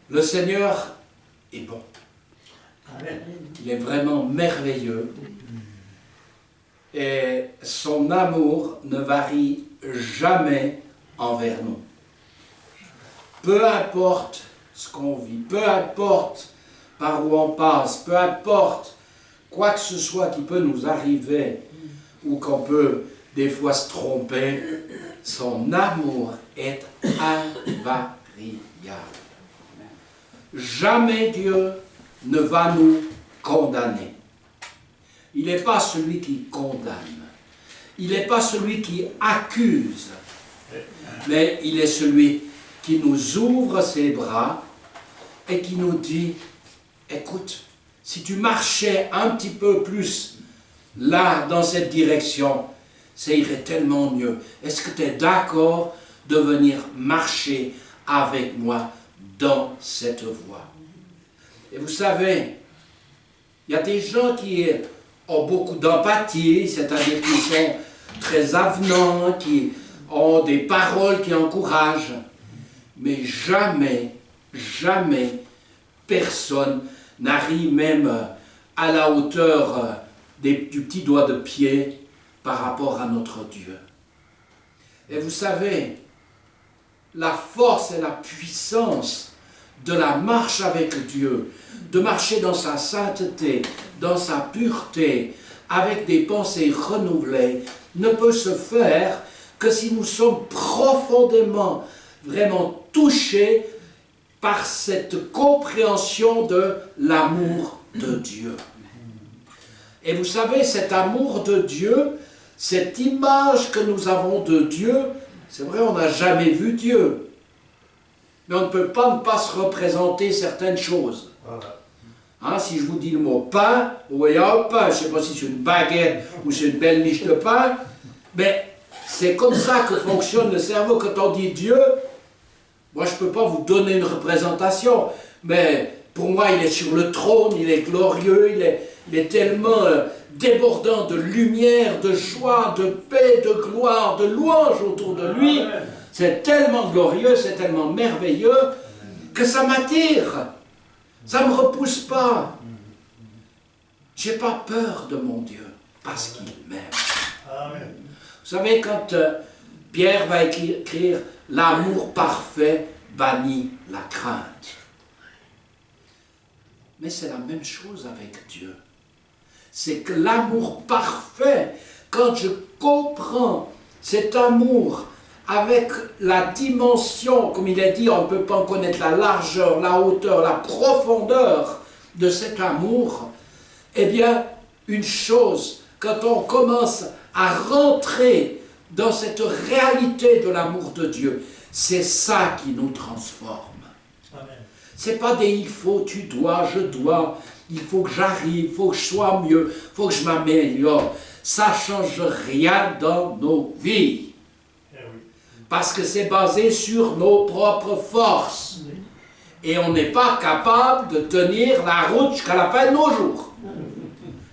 Le Seigneur est bon. Amen. Il est vraiment merveilleux. Et son amour ne varie jamais envers nous. Peu importe ce qu'on vit, peu importe par où on passe, peu importe quoi que ce soit qui peut nous arriver ou qu'on peut des fois se tromper, son amour est invariable. Jamais Dieu ne va nous condamner. Il n'est pas celui qui condamne. Il n'est pas celui qui accuse. Mais il est celui qui nous ouvre ses bras et qui nous dit, écoute, si tu marchais un petit peu plus là, dans cette direction, ça irait tellement mieux. Est-ce que tu es d'accord de venir marcher avec moi dans cette voie? Et vous savez, il y a des gens qui ont beaucoup d'empathie, c'est-à-dire qui sont très avenants, qui ont des paroles qui encouragent, mais jamais, jamais personne n'arrive même à la hauteur du petit doigt de pied par rapport à notre Dieu. Et vous savez, la force et la puissance de la marche avec Dieu, de marcher dans sa sainteté, dans sa pureté, avec des pensées renouvelées, ne peut se faire que si nous sommes profondément, vraiment touchés par cette compréhension de l'amour de Dieu. Et vous savez, cet amour de Dieu, cette image que nous avons de Dieu, c'est vrai, on n'a jamais vu Dieu. Mais on ne peut pas ne pas se représenter certaines choses. Hein, si je vous dis le mot pain, vous voyez un pain, je ne sais pas si c'est une baguette ou c'est une belle miche de pain, mais c'est comme ça que fonctionne le cerveau. Quand on dit Dieu, moi je ne peux pas vous donner une représentation, mais pour moi il est sur le trône, il est glorieux, il est tellement débordant de lumière, de joie, de paix, de gloire, de louange autour de lui. C'est tellement glorieux, c'est tellement merveilleux que ça m'attire. Ça ne me repousse pas. Je n'ai pas peur de mon Dieu parce qu'il m'aime. Vous savez, quand Pierre va écrire « L'amour parfait bannit la crainte ». Mais c'est la même chose avec Dieu. C'est que l'amour parfait, quand je comprends cet amour avec la dimension, comme il est dit, on ne peut pas en connaître la largeur, la hauteur, la profondeur de cet amour, eh bien, une chose, quand on commence à rentrer dans cette réalité de l'amour de Dieu, c'est ça qui nous transforme. Ce n'est pas des « il faut »,« tu dois »,« je dois », il faut que j'arrive, il faut que je sois mieux, il faut que je m'améliore. Ça ne change rien dans nos vies. Parce que c'est basé sur nos propres forces. Et on n'est pas capable de tenir la route jusqu'à la fin de nos jours.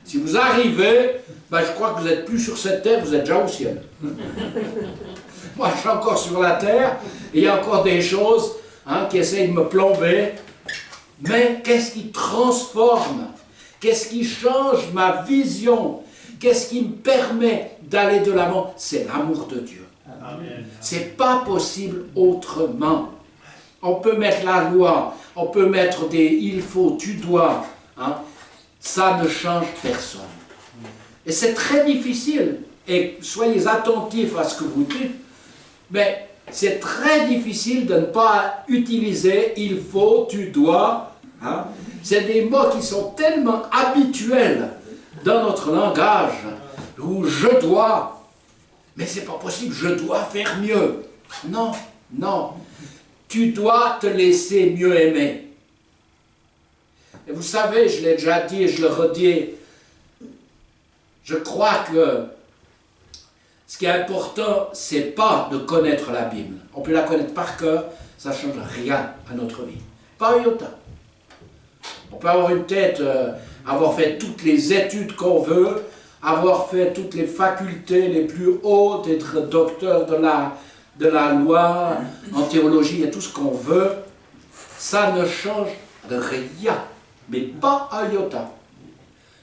Si vous arrivez, ben je crois que vous n'êtes plus sur cette terre, vous êtes déjà au ciel. Moi, je suis encore sur la terre, et il y a encore des choses qui essayent de me plomber. Mais qu'est-ce qui transforme? Qu'est-ce qui change ma vision? Qu'est-ce qui me permet d'aller de l'avant? C'est l'amour de Dieu. C'est pas possible autrement. On peut mettre la loi, on peut mettre des « il faut »,« tu dois », ça ne change personne. Et c'est très difficile, et soyez attentifs à ce que vous dites, mais c'est très difficile de ne pas utiliser « il faut »,« tu dois ». C'est des mots qui sont tellement habituels dans notre langage, où « je dois ». Mais c'est pas possible, je dois faire mieux. Non, non. Tu dois te laisser mieux aimer. Et vous savez, je l'ai déjà dit et je le redis, je crois que ce qui est important, c'est pas de connaître la Bible. On peut la connaître par cœur, ça ne change rien à notre vie. Pas un iota. On peut avoir une tête, avoir fait toutes les études qu'on veut, avoir fait toutes les facultés les plus hautes, être docteur de la loi, en théologie et tout ce qu'on veut, ça ne change rien, mais pas un iota.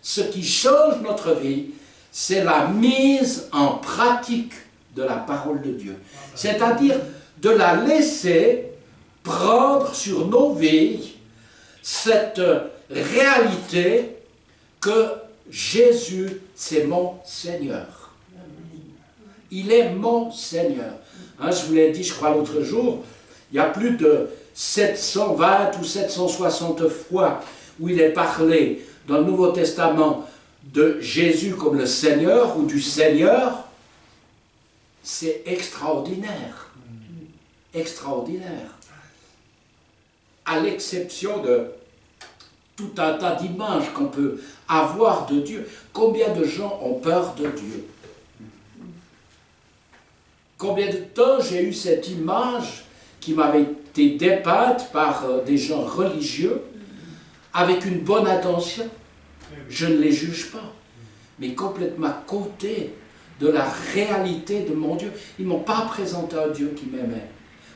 Ce qui change notre vie, c'est la mise en pratique de la parole de Dieu. C'est-à-dire de la laisser prendre sur nos vies cette réalité que Jésus, c'est mon Seigneur. Il est mon Seigneur. Hein, je vous l'ai dit, je crois, l'autre jour, il y a plus de 720 ou 760 fois où il est parlé dans le Nouveau Testament de Jésus comme le Seigneur ou du Seigneur. C'est extraordinaire. Extraordinaire. À l'exception de tout un tas d'images qu'on peut avoir de Dieu. Combien de gens ont peur de Dieu? Combien de temps j'ai eu cette image qui m'avait été dépeinte par des gens religieux avec une bonne intention. Je ne les juge pas, mais complètement à côté de la réalité de mon Dieu. Ils ne m'ont pas présenté un Dieu qui m'aimait.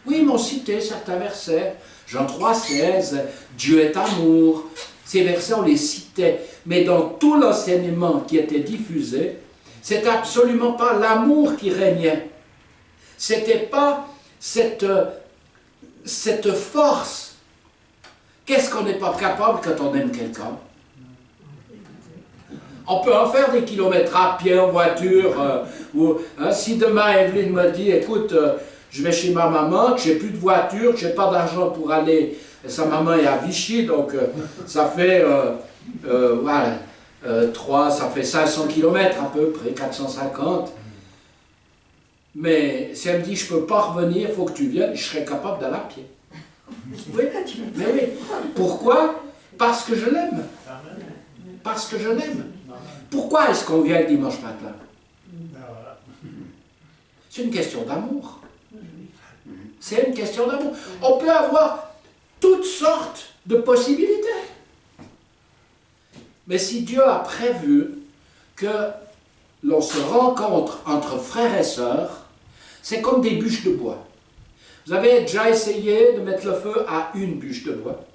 Oui, ils m'ont cité certains versets. Jean 3,16, Dieu est amour. Ces versets, on les citait. Mais dans tout l'enseignement qui était diffusé, c'était absolument pas l'amour qui régnait. C'était pas cette force. Qu'est-ce qu'on n'est pas capable quand on aime quelqu'un? On peut en faire des kilomètres à pied, en voiture. Si demain Evelyne me dit, écoute, je vais chez ma maman, que j'ai plus de voiture, que j'ai pas d'argent pour aller. Et sa maman est à Vichy, donc ça fait voilà, ça fait 500 km à peu près, 450. Mais si elle me dit, je ne peux pas revenir, il faut que tu viennes, je serai capable d'aller à pied. Oui, mais oui. Pourquoi? Parce que je l'aime. Parce que je l'aime. Pourquoi est-ce qu'on vient le dimanche matin? C'est une question d'amour. C'est une question d'amour. On peut avoir toutes sortes de possibilités. Mais si Dieu a prévu que l'on se rencontre entre frères et sœurs, c'est comme des bûches de bois. Vous avez déjà essayé de mettre le feu à une bûche de bois?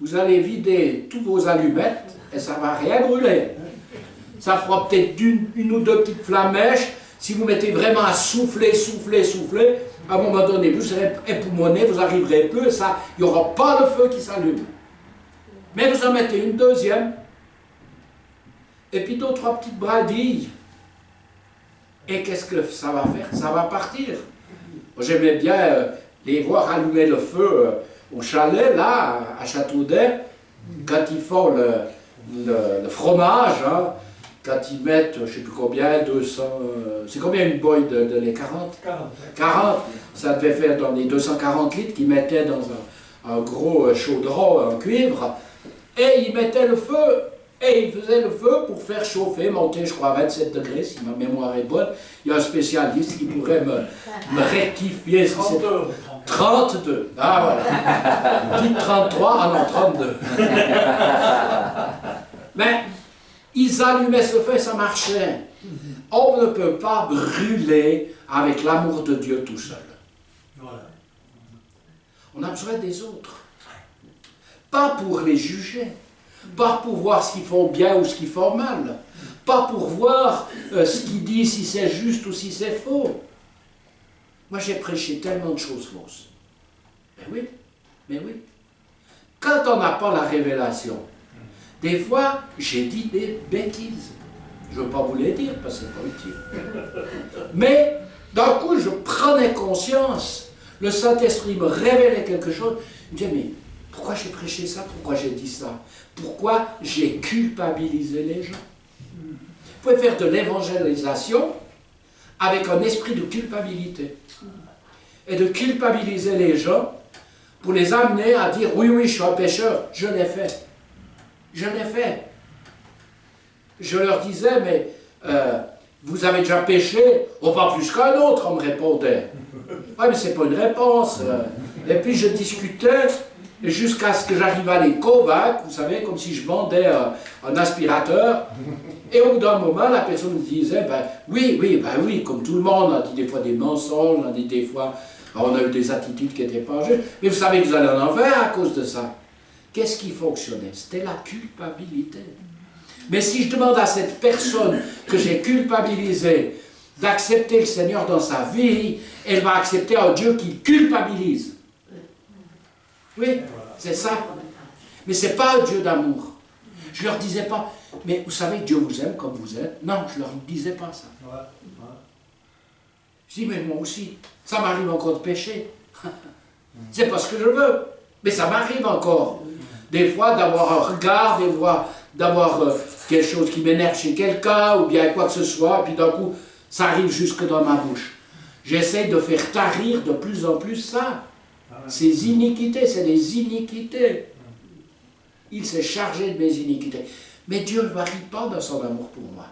Vous allez vider tous vos allumettes et ça ne va rien brûler. Ça fera peut-être une ou deux petites flamèches. Si vous mettez vraiment à souffler, à un moment donné, vous serez époumoné, vous n'arriverez plus, il n'y aura pas de feu qui s'allume. Mais vous en mettez une deuxième, et puis deux, trois petites brindilles. Et qu'est-ce que ça va faire? Ça va partir. J'aimais bien les voir allumer le feu au chalet, là, à Châteaudet, quand ils font le fromage, hein, quand ils mettent, je ne sais plus combien, 200... c'est combien une boîte de lait? 40? 40. Ça devait faire dans les 240 litres qu'ils mettaient dans un gros chaudron en cuivre. Et ils mettaient le feu. Et ils faisaient le feu pour faire chauffer, monter, je crois, à 27 degrés, si ma mémoire est bonne. Il y a un spécialiste qui pourrait me rectifier. 32. Ah voilà. Dites 33, ah non, 32. Mais ils allumaient ce feu et ça marchait. On ne peut pas brûler avec l'amour de Dieu tout seul. On a besoin des autres. Pas pour les juger. Pas pour voir ce qu'ils font bien ou ce qu'ils font mal. Pas pour voir ce qu'ils disent, si c'est juste ou si c'est faux. Moi, j'ai prêché tellement de choses fausses. Mais oui. Quand on n'a pas la révélation, des fois, j'ai dit des bêtises. Je ne veux pas vous les dire parce que c'est pas utile. Mais, d'un coup, je prenais conscience. Le Saint-Esprit me révélait quelque chose. Je me disais, mais pourquoi j'ai prêché ça? Pourquoi j'ai dit ça? Pourquoi j'ai culpabilisé les gens? Vous pouvez faire de l'évangélisation avec un esprit de culpabilité. Et de culpabiliser les gens pour les amener à dire, oui, je suis un pécheur, je l'ai fait. Je l'ai fait. Je leur disais, mais vous avez déjà péché? Oh, pas plus qu'un autre, on me répondait. Oui, mais c'est pas une réponse. Et puis je discutais jusqu'à ce que j'arrive à les convaincre, vous savez, comme si je vendais un aspirateur. Et au bout d'un moment, la personne me disait, oui, comme tout le monde, on a dit des fois des mensonges, on a dit des fois Alors, on a eu des attitudes qui n'étaient pas justes, mais vous savez que vous allez en enfer à cause de ça. Qu'est-ce qui fonctionnait? C'était la culpabilité. Mais si je demande à cette personne que j'ai culpabilisée d'accepter le Seigneur dans sa vie, elle va accepter un Dieu qui culpabilise. Oui, c'est ça. Mais ce n'est pas un Dieu d'amour. Je ne leur disais pas, mais vous savez, Dieu vous aime comme vous êtes. Non, je ne leur disais pas ça. Je dis, mais moi aussi, ça m'arrive encore de pécher. C'est pas ce que je veux. Mais ça m'arrive encore. Des fois, d'avoir un regard, des fois, d'avoir quelque chose qui m'énerve chez quelqu'un, ou bien quoi que ce soit, et puis d'un coup, ça arrive jusque dans ma bouche. J'essaie de faire tarir de plus en plus ça. Ces iniquités, c'est des iniquités. Il s'est chargé de mes iniquités. Mais Dieu ne varie pas dans son amour pour moi.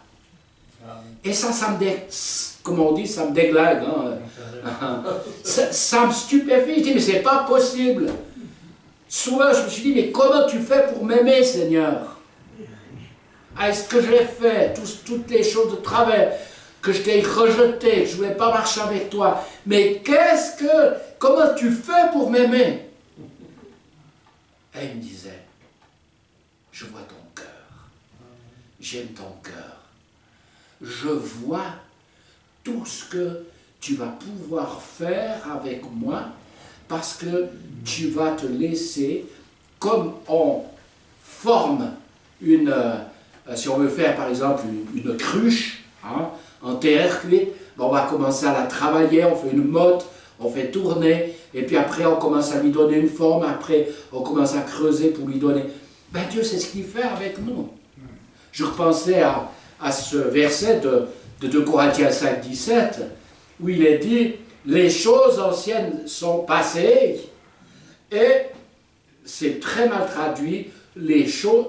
Et ça comment on dit, ça me déglingue. Hein. ça me stupéfie. Je dis, mais c'est pas possible. Souvent, je me suis dit, mais comment tu fais pour m'aimer, Seigneur? Est-ce que j'ai fait toutes les choses de travers, que je t'ai rejeté, que je ne voulais pas marcher avec toi? Mais comment tu fais pour m'aimer? Et il me disait, je vois ton cœur, j'aime ton cœur, je vois tout ce que tu vas pouvoir faire avec moi, parce que tu vas te laisser, comme on forme si on veut faire par exemple une cruche, hein, en terre cuite, on va commencer à la travailler, on fait une motte, on fait tourner, et puis après on commence à lui donner une forme, après on commence à creuser pour lui donner. Ben Dieu, c'est ce qu'il fait avec nous. Je repensais à ce verset de 2 Corinthiens 5, 17, où il est dit, les choses anciennes sont passées, et c'est très mal traduit, les choses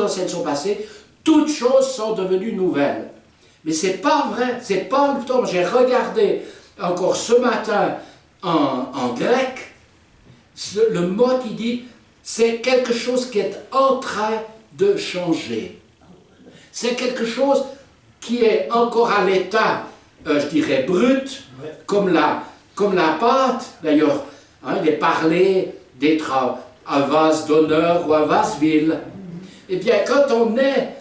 anciennes sont passées, toutes choses sont devenues nouvelles. Mais c'est pas vrai, c'est pas le temps. J'ai regardé encore ce matin en grec, le mot qui dit, c'est quelque chose qui est en train de changer. C'est quelque chose qui est encore à l'état, je dirais, brut, comme la pâte. D'ailleurs, hein, il est parlé d'être un vase d'honneur ou un vase vil. Eh bien, quand on est,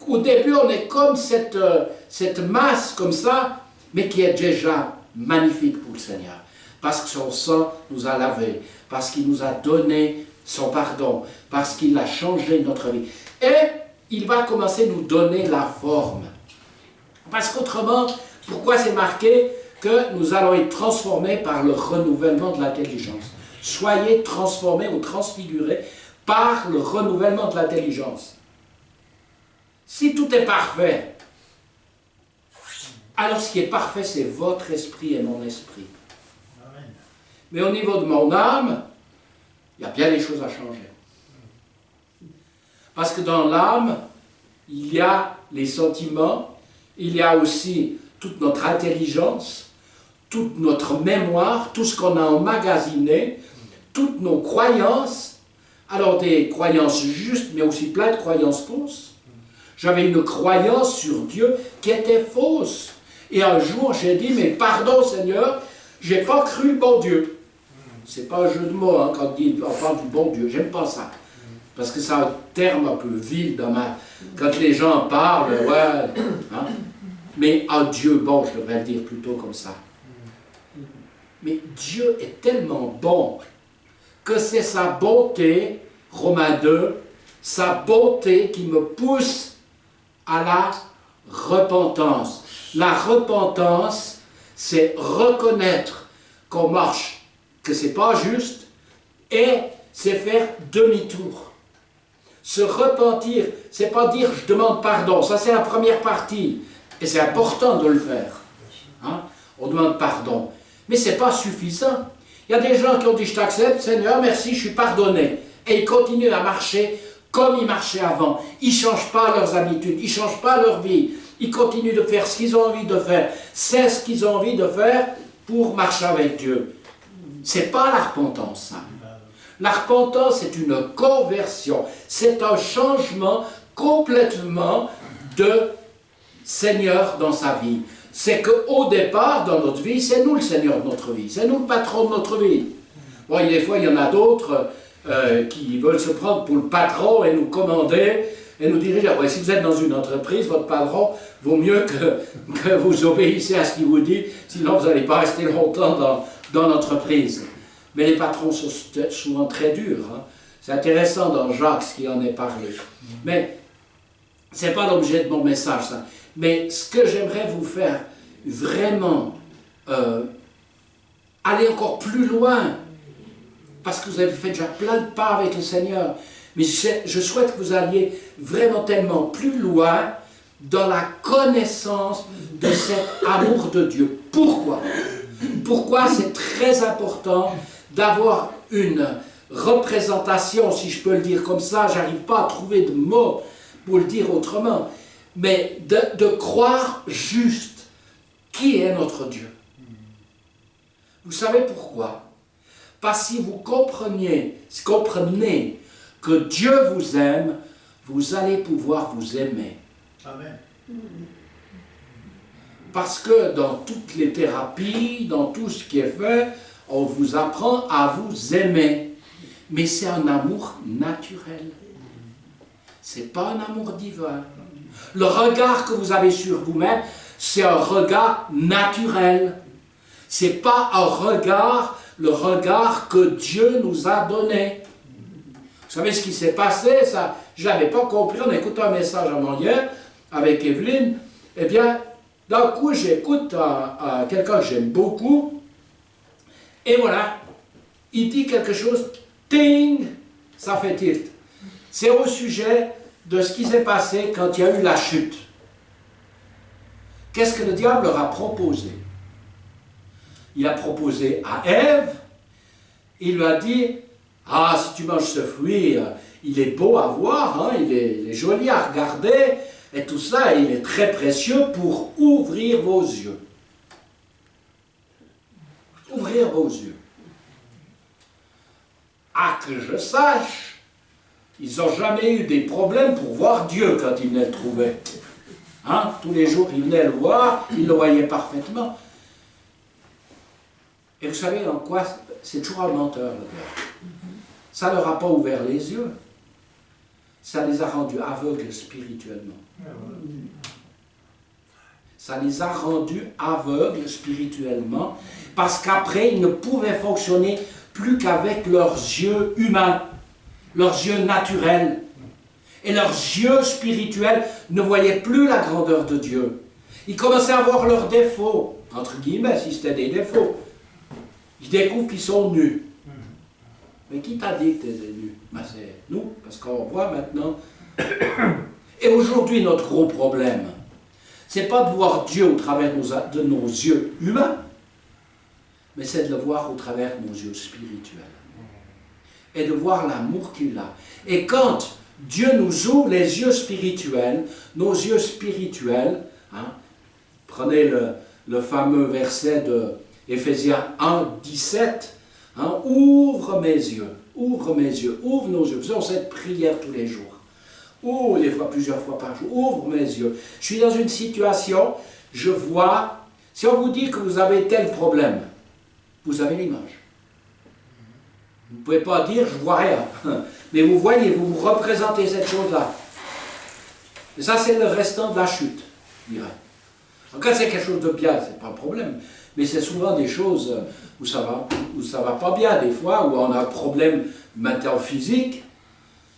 au début, on est comme cette masse comme ça, mais qui est déjà magnifique pour le Seigneur. Parce que son sang nous a lavés, parce qu'il nous a donné son pardon, parce qu'il a changé notre vie. Et il va commencer à nous donner la forme. Parce qu'autrement, pourquoi c'est marqué que nous allons être transformés par le renouvellement de l'intelligence? Soyez transformés ou transfigurés par le renouvellement de l'intelligence. Si tout est parfait, alors ce qui est parfait, c'est votre esprit et mon esprit. Mais au niveau de mon âme, il y a bien des choses à changer. Parce que dans l'âme, il y a les sentiments, il y a aussi toute notre intelligence, toute notre mémoire, tout ce qu'on a emmagasiné, toutes nos croyances, alors des croyances justes, mais aussi plein de croyances fausses. J'avais une croyance sur Dieu qui était fausse. Et un jour, j'ai dit, mais pardon Seigneur, je n'ai pas cru le bon Dieu. C'est pas un jeu de mots, hein, quand on parle du bon Dieu, j'aime pas ça. Parce que c'est un terme un peu vil dans quand les gens parlent, ouais. Hein, mais un Dieu bon, je devrais le dire plutôt comme ça. Mais Dieu est tellement bon que c'est sa bonté, Romains 2, sa bonté qui me pousse à la repentance. La repentance, c'est reconnaître qu'on marche, que ce n'est pas juste, et c'est faire demi-tour. Se repentir, c'est pas dire je demande pardon, ça c'est la première partie, et c'est important de le faire. Hein? On demande pardon, mais ce n'est pas suffisant. Il y a des gens qui ont dit je t'accepte, Seigneur, merci, je suis pardonné, et ils continuent à marcher comme ils marchaient avant. Ils ne changent pas leurs habitudes, ils ne changent pas leur vie, ils continuent de faire ce qu'ils ont envie de faire. C'est ce qu'ils ont envie de faire pour marcher avec Dieu. Ce n'est pas la repentance, ça. La repentance, c'est une conversion. C'est un changement complètement de Seigneur dans sa vie. c'est qu'au départ, dans notre vie, c'est nous le Seigneur de notre vie, c'est nous le patron de notre vie. Bon, des fois, il y en a d'autres qui veulent se prendre pour le patron et nous commander et nous diriger. Ouais, si vous êtes dans une entreprise, votre patron, vaut mieux que vous obéissez à ce qu'il vous dit, sinon vous n'allez pas rester longtemps dans l'entreprise. Mais les patrons sont souvent très durs. Hein. C'est intéressant dans Jacques ce qui en est parlé. Mais ce n'est pas l'objet de mon message, ça. Mais ce que j'aimerais vous faire vraiment aller encore plus loin, parce que vous avez fait déjà plein de pas avec le Seigneur, mais je souhaite que vous alliez vraiment tellement plus loin dans la connaissance de cet amour de Dieu. Pourquoi? Pourquoi c'est très important d'avoir une représentation, si je peux le dire comme ça, j'arrive pas à trouver de mots pour le dire autrement, mais de croire juste qui est notre Dieu. Vous savez pourquoi? Parce que si vous comprenez que Dieu vous aime, vous allez pouvoir vous aimer. Amen. Parce que dans toutes les thérapies, dans tout ce qui est fait, on vous apprend à vous aimer. Mais c'est un amour naturel. Ce n'est pas un amour divin. Le regard que vous avez sur vous-même, c'est un regard naturel. Ce n'est pas un regard, le regard que Dieu nous a donné. Vous savez ce qui s'est passé, ça, je ne l'avais pas compris. On écoute un message avant hier avec Evelyne. Eh bien, d'un coup, j'écoute quelqu'un que j'aime beaucoup. Et voilà, il dit quelque chose, ting, ça fait tilt. C'est au sujet de ce qui s'est passé quand il y a eu la chute. Qu'est-ce que le diable leur a proposé? Il a proposé à Ève, il lui a dit, ah, si tu manges ce fruit, il est beau à voir, hein, il est joli à regarder, et tout ça, il est très précieux pour ouvrir vos yeux. Ouvrir vos yeux. Ah, que je sache, ils n'ont jamais eu des problèmes pour voir Dieu quand ils venaient le trouver. Hein? Tous les jours, ils venaient le voir, ils le voyaient parfaitement. Et vous savez en quoi? C'est toujours un menteur, le diable. Ça ne leur a pas ouvert les yeux. Ça les a rendus aveugles spirituellement. Ça les a rendus aveugles spirituellement, parce qu'après, ils ne pouvaient fonctionner plus qu'avec leurs yeux humains, leurs yeux naturels. Et leurs yeux spirituels ne voyaient plus la grandeur de Dieu. Ils commençaient à voir leurs défauts, entre guillemets, si c'était des défauts. Ils découvrent qu'ils sont nus. Mais qui t'a dit que tu étais nu? Ben, c'est nous, parce qu'on voit maintenant. Et aujourd'hui, notre gros problème, c'est pas de voir Dieu au travers de nos yeux humains, mais c'est de le voir au travers de nos yeux spirituels. Et de voir l'amour qu'il a. Et quand Dieu nous ouvre les yeux spirituels, nos yeux spirituels, hein, prenez le fameux verset de Éphésiens 1, 17, hein, ouvre mes yeux, ouvre nos yeux. Faisons cette prière tous les jours. Ou des fois, plusieurs fois par jour, ouvre mes yeux. Je suis dans une situation, je vois, si on vous dit que vous avez tel problème, vous avez l'image. Vous ne pouvez pas dire, je ne vois rien. Mais vous voyez, vous vous représentez cette chose-là. Et ça, c'est le restant de la chute, je dirais. En cas, c'est quelque chose de bien, ce n'est pas un problème. Mais c'est souvent des choses où ça va pas bien, des fois, où on a un problème maintenant physique.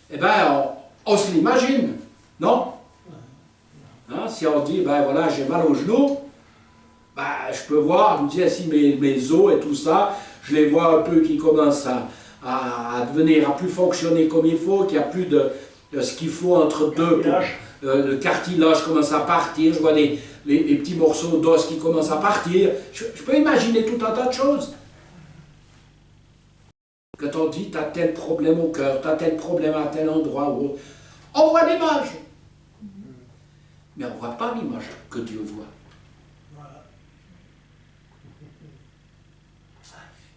Eh bien, on se l'imagine, non? Hein, si on dit, ben voilà, j'ai mal au genou, ben, je peux voir, je me dis, si mes os et tout ça, je les vois un peu qui commencent à devenir, à plus fonctionner comme il faut, qu'il n'y a plus de ce qu'il faut entre deux. Le cartilage commence à partir, je vois les petits morceaux d'os qui commencent à partir. Je peux imaginer tout un tas de choses. Quand on dit, tu as tel problème au cœur, tu as tel problème à tel endroit, on voit l'image. Mais on ne voit pas l'image que Dieu voit.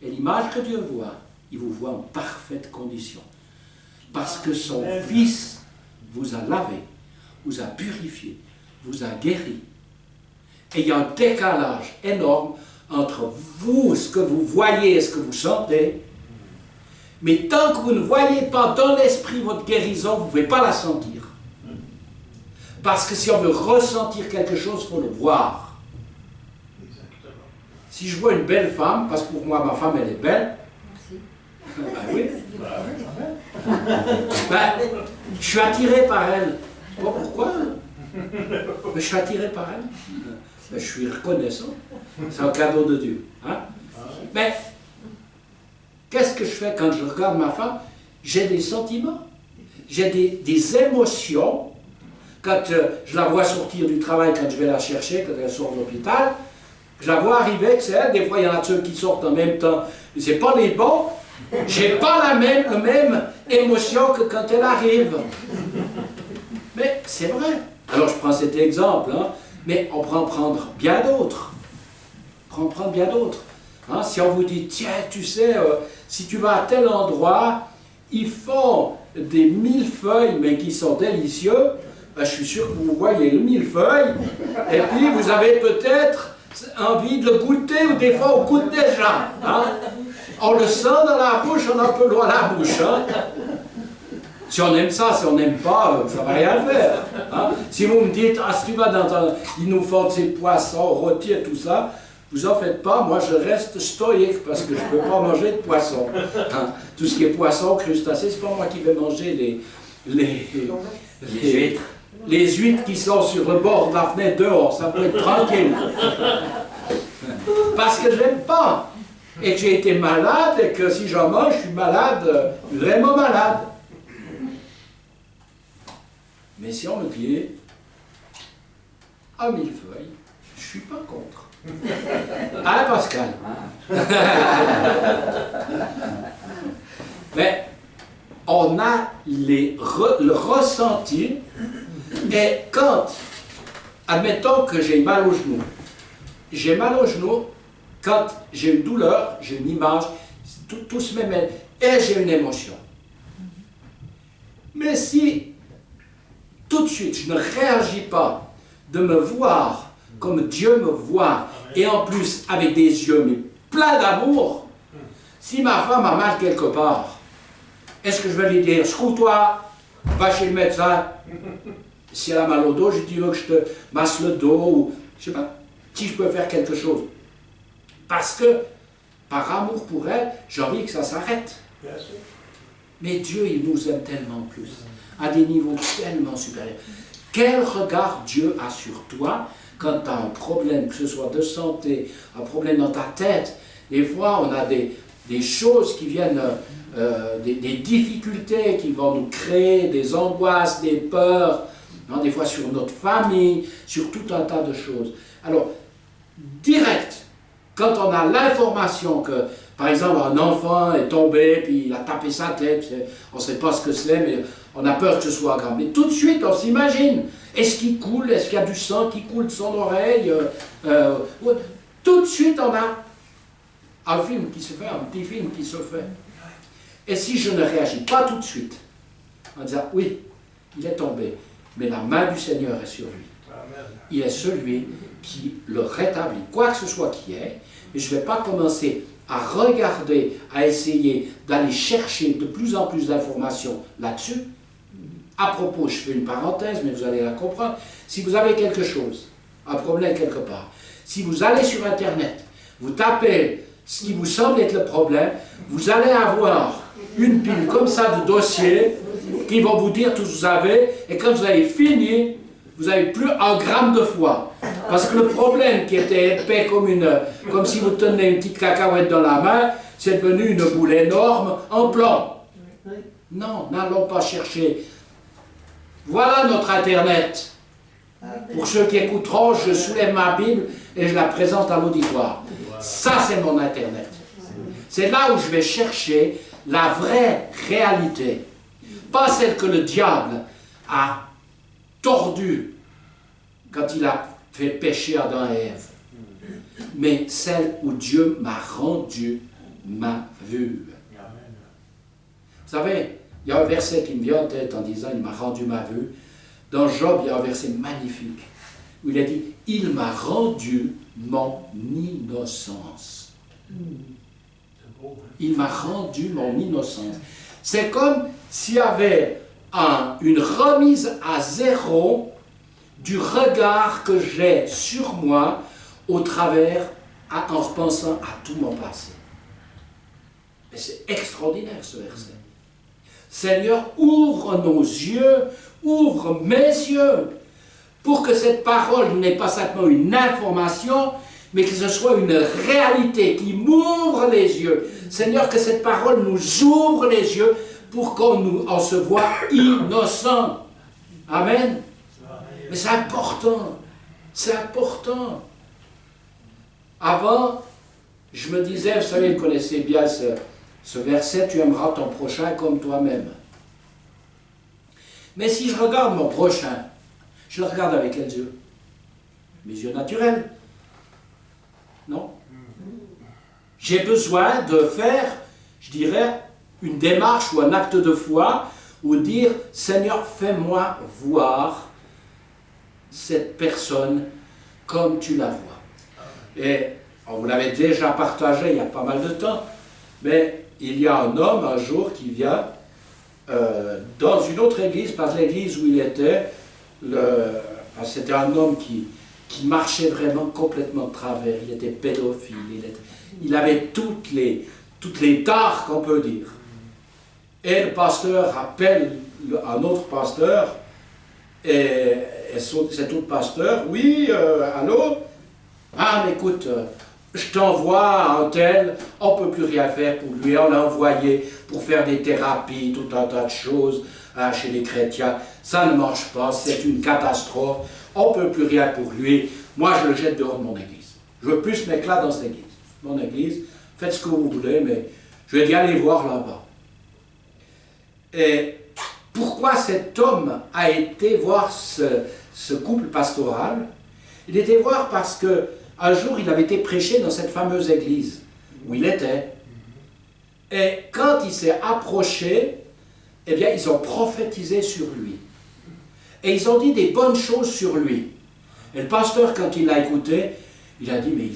Et l'image que Dieu voit, il vous voit en parfaite condition. Parce que son Fils vous a lavé, vous a purifié, vous a guéri. Et il y a un décalage énorme entre vous, ce que vous voyez et ce que vous sentez. Mais tant que vous ne voyez pas dans l'esprit votre guérison, vous ne pouvez pas la sentir. Parce que si on veut ressentir quelque chose, il faut le voir. Si je vois une belle femme, parce que pour moi, ma femme, elle est belle. Ben oui. Ben, je suis attiré par elle. Je ne sais pas pourquoi. Mais je suis attiré par elle. Ben, je suis reconnaissant. C'est un cadeau de Dieu. Hein? Mais qu'est-ce que je fais quand je regarde ma femme? J'ai des sentiments. J'ai des émotions. Quand je la vois sortir du travail, quand je vais la chercher, quand elle sort de l'hôpital, je la vois arriver, c'est elle. Des fois, il y en a ceux qui sortent en même temps. Mais ce n'est pas les bons. Je n'ai pas la même émotion que quand elle arrive. Mais c'est vrai. Alors, je prends cet exemple, hein, mais on peut en prendre bien d'autres. Prendre bien d'autres. Hein, si on vous dit, tiens, tu sais, si tu vas à tel endroit, ils font des millefeuilles, mais qui sont délicieux, ben, je suis sûr que vous voyez le millefeuille, et puis vous avez peut-être envie de le goûter, ou des fois on goûte déjà. Hein. On le sent dans la bouche, on a un peu loin la bouche. Hein. Si on aime ça, si on n'aime pas, ça ne va rien faire. Hein. Si vous me dites, ah, si tu vas ils nous font ces poissons rôtis et tout ça, vous en faites pas, moi je reste stoïque parce que je ne peux pas manger de poisson. Hein. Tout ce qui est poisson, crustacés, c'est pas moi qui vais manger les huîtres qui sont sur le bord de la fenêtre dehors, ça peut être tranquille. Parce que je n'aime pas. Et que j'ai été malade, et que si j'en mange, je suis malade, vraiment malade. Mais si on me dit, à millefeuille, je ne suis pas contre. Hein, Pascal? Mais on a le ressenti, et quand, admettons que j'ai mal au genou, quand j'ai une douleur, j'ai une image, tout se met, et j'ai une émotion. Mais si tout de suite je ne réagis pas de me voir comme Dieu me voit, et en plus avec des yeux mais pleins d'amour, si ma femme a mal quelque part, est-ce que je vais lui dire, secoue-toi, va chez le médecin? Si elle a mal au dos, je dis que je te masse le dos, ou je ne sais pas, si je peux faire quelque chose. Parce que, par amour pour elle, j'ai envie que ça s'arrête. Mais Dieu, il nous aime tellement plus, à des niveaux tellement supérieurs. Quel regard Dieu a sur toi quand tu as un problème, que ce soit de santé, un problème dans ta tête? Des fois, on a des choses qui viennent, des difficultés qui vont nous créer des angoisses, des peurs, hein, des fois sur notre famille, sur tout un tas de choses. Alors, direct, quand on a l'information que, par exemple, un enfant est tombé, puis il a tapé sa tête, on ne sait pas ce que c'est, mais on a peur que ce soit grave. Mais tout de suite, on s'imagine, est-ce qu'il coule, est-ce qu'il y a du sang qui coule de son oreille? Tout de suite, on a un film qui se fait, un petit film qui se fait. Et si je ne réagis pas tout de suite, en disant, oui, il est tombé, mais la main du Seigneur est sur lui. Amen. Il est celui qui le rétablit, quoi que ce soit qui est, et je ne vais pas commencer à regarder, à essayer d'aller chercher de plus en plus d'informations là-dessus. À propos, je fais une parenthèse, mais vous allez la comprendre. Si vous avez quelque chose, un problème quelque part, si vous allez sur Internet, vous tapez ce qui vous semble être le problème, vous allez avoir une pile comme ça de dossiers qui vont vous dire tout ce que vous avez, et quand vous avez fini, vous n'avez plus un gramme de foi. Parce que le problème qui était épais comme si vous tenez une petite cacahuète dans la main, c'est devenu une boule énorme en plomb. Non, n'allons pas chercher. Voilà notre Internet. Pour ceux qui écouteront, je soulève ma Bible et je la présente à l'auditoire. Ça, c'est mon Internet. C'est là où je vais chercher la vraie réalité. Pas celle que le diable a tordue quand il a fait pécher Adam et Ève, mais celle où Dieu m'a rendu ma vue. Vous savez, il y a un verset qui me vient en tête en disant « Il m'a rendu ma vue ». Dans Job, il y a un verset magnifique. où il a dit « Il m'a rendu mon innocence ». Il m'a rendu mon innocence. C'est comme s'il y avait une remise à zéro du regard que j'ai sur moi au travers, en repensant à tout mon passé. Et c'est extraordinaire ce verset. Seigneur, ouvre nos yeux, ouvre mes yeux, pour que cette parole n'ait pas simplement une information, mais que ce soit une réalité qui m'ouvre les yeux. Seigneur, que cette parole nous ouvre les yeux pour qu'on se voit innocent. Amen. Mais c'est important. C'est important. Avant, je me disais, vous savez, vous connaissez bien ce verset, tu aimeras ton prochain comme toi-même. Mais si je regarde mon prochain, je le regarde avec quels yeux? Mes yeux naturels. Non? J'ai besoin de faire, je dirais, une démarche ou un acte de foi, ou dire, Seigneur, fais-moi voir cette personne comme tu la vois. Et on vous l'avait déjà partagé il y a pas mal de temps, mais il y a un homme un jour qui vient dans une autre église, pas l'église où il était, c'était un homme qui marchait vraiment complètement de travers, il était pédophile, il avait toutes les tares qu'on peut dire. Et le pasteur appelle un autre pasteur, et cet autre pasteur, oui, allô? Ah, mais écoute, je t'envoie un tel, on ne peut plus rien faire pour lui, on l'a envoyé pour faire des thérapies, tout un tas de choses chez les chrétiens, ça ne marche pas, c'est une catastrophe, on ne peut plus rien pour lui, moi je le jette dehors de mon église. Je veux plus ce mec-là dans cette église. Mon église, faites ce que vous voulez, mais je vais bien aller voir là-bas. Et pourquoi cet homme a été voir ce couple pastoral? Il était voir parce que un jour, il avait été prêché dans cette fameuse église où il était. Et quand il s'est approché, eh bien, ils ont prophétisé sur lui. Et ils ont dit des bonnes choses sur lui. Et le pasteur, quand il l'a écouté, il a dit, mais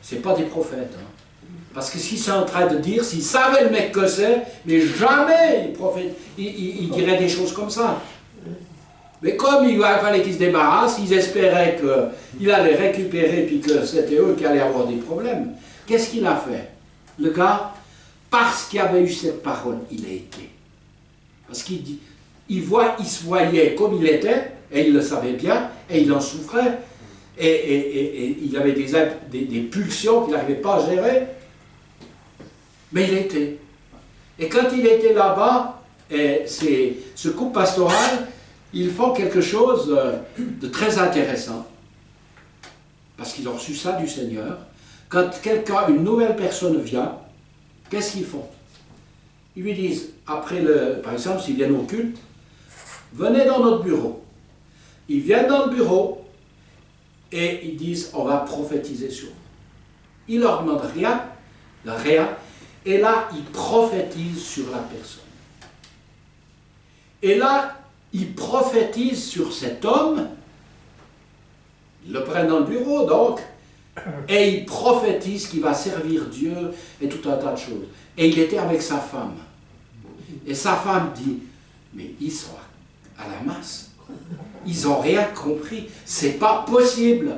c'est pas des prophètes. Hein. Parce que ce qu'ils sont en train de dire, s'ils savaient le mec que c'est, mais jamais il dirait des choses comme ça. Mais comme il fallait qu'ils se débarrassent, ils espéraient qu'il allait récupérer puis que c'était eux qui allaient avoir des problèmes. Qu'est-ce qu'il a fait? Le gars, parce qu'il avait eu cette parole, il a été. Parce qu'il se voyait comme il était, et il le savait bien, et il en souffrait, et il avait des pulsions qu'il n'arrivait pas à gérer. Mais il était. Et quand il était là-bas, ce couple pastoral, ils font quelque chose de très intéressant. Parce qu'ils ont reçu ça du Seigneur. Quand une nouvelle personne vient, qu'est-ce qu'ils font? Ils lui disent, par exemple, s'ils viennent au culte, venez dans notre bureau. Ils viennent dans le bureau et ils disent, on va prophétiser sur vous. Ils ne leur demandent rien, et là, ils prophétisent sur la personne. Et là, ils prophétisent sur cet homme, ils le prennent dans le bureau donc, et ils prophétisent qu'il va servir Dieu et tout un tas de choses. Et il était avec sa femme. Et sa femme dit, mais ils sont à la masse. Ils n'ont rien compris. C'est pas possible.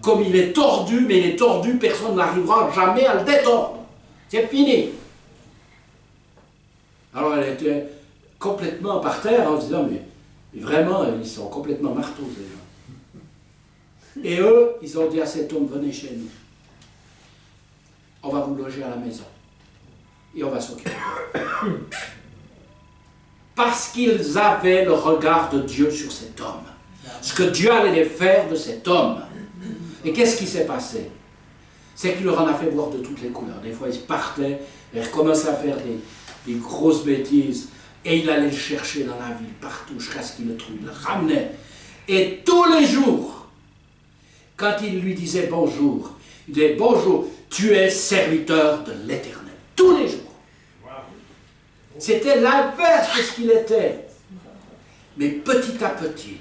Comme il est tordu, mais il est tordu, personne n'arrivera jamais à le détordre. C'est fini. Alors elle était complètement par terre en se disant, mais vraiment, ils sont complètement marteaux, ces gens. Et eux, ils ont dit à cet homme, venez chez nous. On va vous loger à la maison. Et on va s'occuper. Parce qu'ils avaient le regard de Dieu sur cet homme. Ce que Dieu allait faire de cet homme. Et qu'est-ce qui s'est passé? C'est qu'il leur en a fait voir de toutes les couleurs. Des fois, ils partaient et recommençaient à faire des grosses bêtises. Et il allait le chercher dans la ville, partout, jusqu'à ce qu'il le trouve. Il le ramenait. Et tous les jours, quand il lui disait bonjour, il disait bonjour, tu es serviteur de l'Éternel. Tous les jours. C'était l'inverse de ce qu'il était. Mais petit à petit,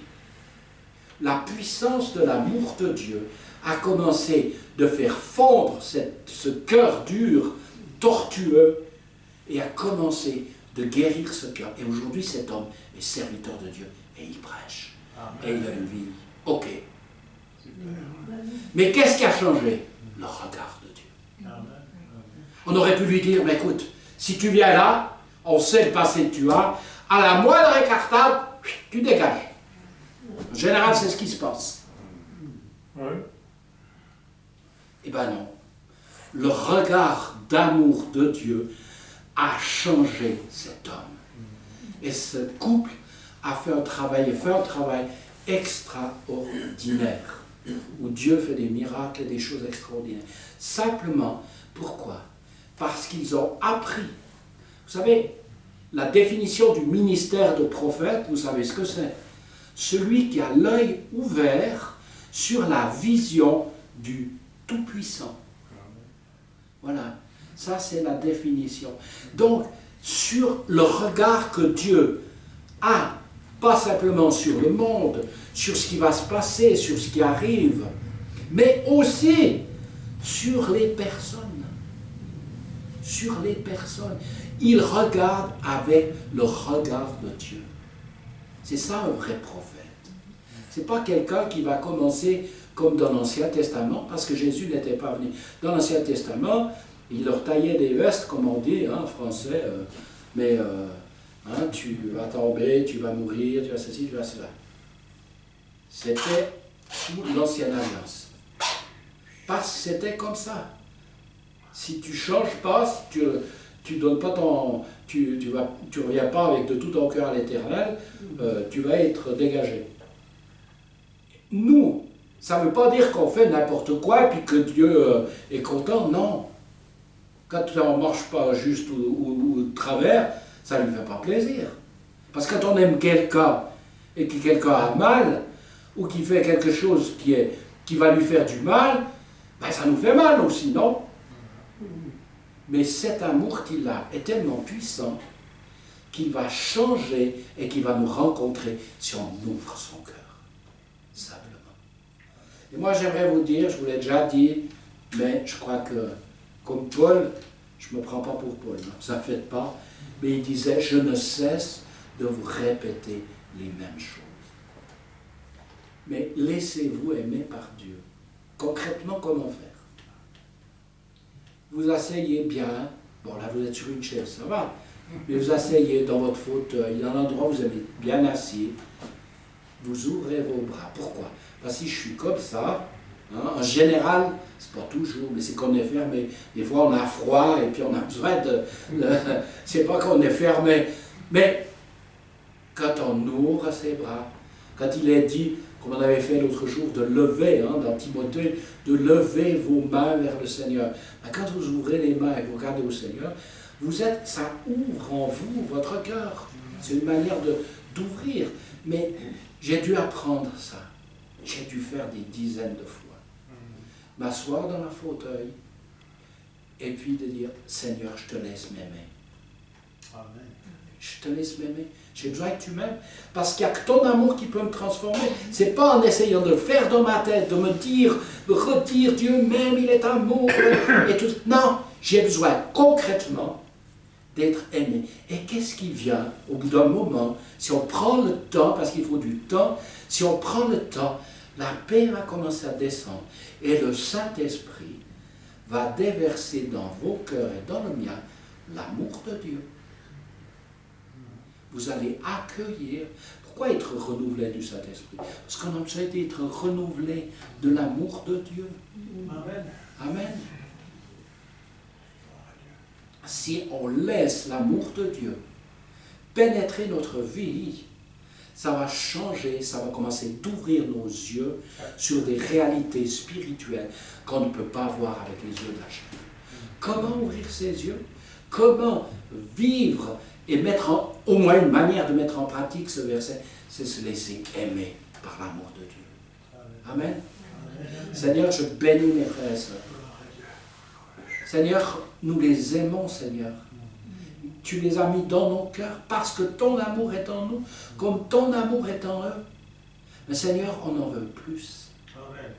la puissance de l'amour de Dieu a commencé de faire fondre ce cœur dur, tortueux, et a commencé de guérir ce cœur. Et aujourd'hui, cet homme est serviteur de Dieu et il prêche. Amen. Et il a une vie. Ok. Mais qu'est-ce qui a changé? Le regard de Dieu. Amen. On aurait pu lui dire, mais écoute, si tu viens là, on sait le passé que tu as, à la moindre écartade, tu dégages. En général, c'est ce qui se passe. Eh bien non. Le regard d'amour de Dieu a changé cet homme. Et ce couple a fait un travail extraordinaire, où Dieu fait des miracles et des choses extraordinaires. Simplement, pourquoi? Parce qu'ils ont appris. Vous savez, la définition du ministère de prophète, vous savez ce que c'est? Celui qui a l'œil ouvert sur la vision du Tout-Puissant. Voilà, ça c'est la définition. Donc, sur le regard que Dieu a, pas simplement sur le monde, sur ce qui va se passer, sur ce qui arrive, mais aussi sur les personnes. Sur les personnes. Il regarde avec le regard de Dieu. C'est ça un vrai prophète. Ce n'est pas quelqu'un qui va commencer comme dans l'Ancien Testament, parce que Jésus n'était pas venu. Dans l'Ancien Testament, il leur taillait des vestes, comme on dit en français, tu vas tomber, tu vas mourir, tu vas ceci, tu vas cela. C'était sous l'Ancienne Alliance. Parce que c'était comme ça. Si tu ne changes pas, si tu donnes pas tu reviens pas avec de tout ton cœur à l'Éternel, tu vas être dégagé. Nous, ça ne veut pas dire qu'on fait n'importe quoi et puis que Dieu est content, non. Quand on ne marche pas juste ou de travers, ça ne lui fait pas plaisir. Parce que quand on aime quelqu'un et que quelqu'un a mal, ou qui fait quelque chose qui va lui faire du mal, ben ça nous fait mal aussi, non? Mais cet amour qu'il a est tellement puissant qu'il va changer et qu'il va nous rencontrer si on ouvre son cœur. Simplement. Et moi j'aimerais vous dire, je vous l'ai déjà dit, mais je crois que, comme Paul, je ne me prends pas pour Paul, non, ça ne fait pas, mais il disait, je ne cesse de vous répéter les mêmes choses. Mais laissez-vous aimer par Dieu. Concrètement, comment faire? Vous asseyez bien, bon là vous êtes sur une chaise, ça va, mais vous asseyez dans votre fauteuil, dans l'endroit où vous êtes bien assis, vous ouvrez vos bras. Pourquoi? Parce que si je suis comme ça, en général, c'est pas toujours, mais c'est qu'on est fermé. Des fois on a froid et puis on a besoin c'est pas qu'on est fermé, mais quand on ouvre ses bras, quand il est dit, comme on avait fait l'autre jour, de lever, dans Timothée, de lever vos mains vers le Seigneur. Quand vous ouvrez les mains et vous regardez au Seigneur, ça ouvre en vous votre cœur. C'est une manière d'ouvrir. Mais j'ai dû apprendre ça. J'ai dû faire des dizaines de fois. M'asseoir dans le fauteuil et puis de dire, Seigneur, je te laisse m'aimer. Amen. Je te laisse m'aimer. J'ai besoin que tu m'aimes. Parce qu'il n'y a que ton amour qui peut me transformer. Ce n'est pas en essayant de le faire dans ma tête, de me dire, de redire Dieu m'aime, il est amour. Et tout. Non, j'ai besoin concrètement d'être aimé. Et qu'est-ce qui vient au bout d'un moment, si on prend le temps, parce qu'il faut du temps, si on prend le temps, la paix va commencer à descendre. Et le Saint-Esprit va déverser dans vos cœurs et dans le mien l'amour de Dieu. Vous allez accueillir. Pourquoi être renouvelé du Saint-Esprit? Parce qu'on a besoin d'être renouvelé de l'amour de Dieu. Amen. Amen. Si on laisse l'amour de Dieu pénétrer notre vie, ça va changer, ça va commencer d'ouvrir nos yeux sur des réalités spirituelles qu'on ne peut pas voir avec les yeux de la chair. Comment ouvrir ses yeux? Comment vivre et mettre au moins une manière de mettre en pratique ce verset, c'est se laisser aimer par l'amour de Dieu. Amen. Amen. Seigneur, je bénis mes frères et sœurs. Seigneur, nous les aimons, Seigneur. Tu les as mis dans nos cœurs parce que ton amour est en nous, comme ton amour est en eux. Mais Seigneur, on en veut plus. Amen.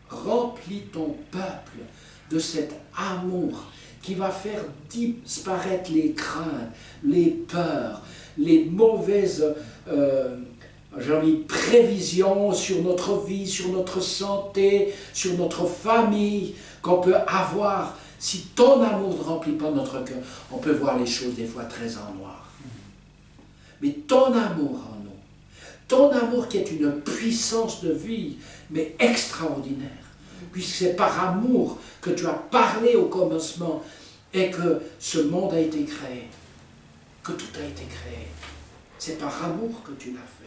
Remplis ton peuple de cet amour qui va faire disparaître les craintes, les peurs, les mauvaises prévisions sur notre vie, sur notre santé, sur notre famille qu'on peut avoir. Si ton amour ne remplit pas notre cœur, on peut voir les choses des fois très en noir. Mais ton amour en nous, ton amour qui est une puissance de vie, mais extraordinaire, puisque c'est par amour que tu as parlé au commencement et que ce monde a été créé, que tout a été créé. C'est par amour que tu l'as fait.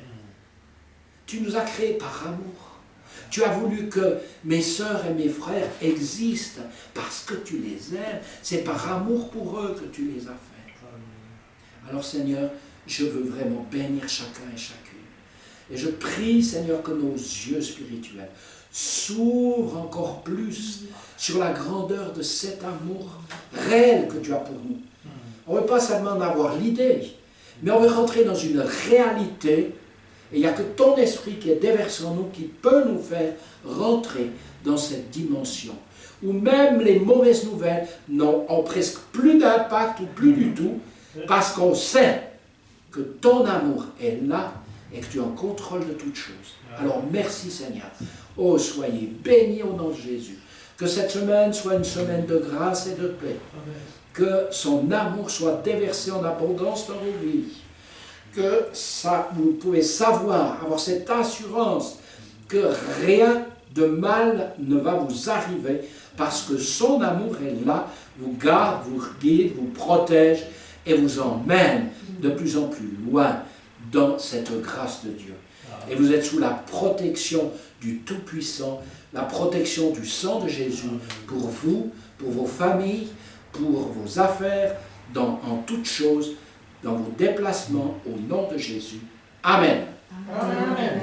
Tu nous as créés par amour. Tu as voulu que mes sœurs et mes frères existent parce que tu les aimes. C'est par amour pour eux que tu les as faits. Alors Seigneur, je veux vraiment bénir chacun et chacune. Et je prie, Seigneur, que nos yeux spirituels s'ouvrent encore plus sur la grandeur de cet amour réel que tu as pour nous. On ne veut pas seulement en avoir l'idée, mais on veut rentrer dans une réalité. Et il n'y a que ton esprit qui est déversé en nous qui peut nous faire rentrer dans cette dimension où même les mauvaises nouvelles n'ont presque plus d'impact ou plus du tout parce qu'on sait que ton amour est là et que tu es en contrôle de toutes choses. Alors merci Seigneur. Oh, soyez bénis au nom de Jésus. Que cette semaine soit une semaine de grâce et de paix. Que son amour soit déversé en abondance dans vos vies. Que ça, vous pouvez savoir, avoir cette assurance que rien de mal ne va vous arriver parce que son amour est là, vous garde, vous guide, vous protège et vous emmène de plus en plus loin dans cette grâce de Dieu. Et vous êtes sous la protection du Tout-Puissant, la protection du sang de Jésus pour vous, pour vos familles, pour vos affaires, en toutes choses, dans vos déplacements, au nom de Jésus. Amen. Amen.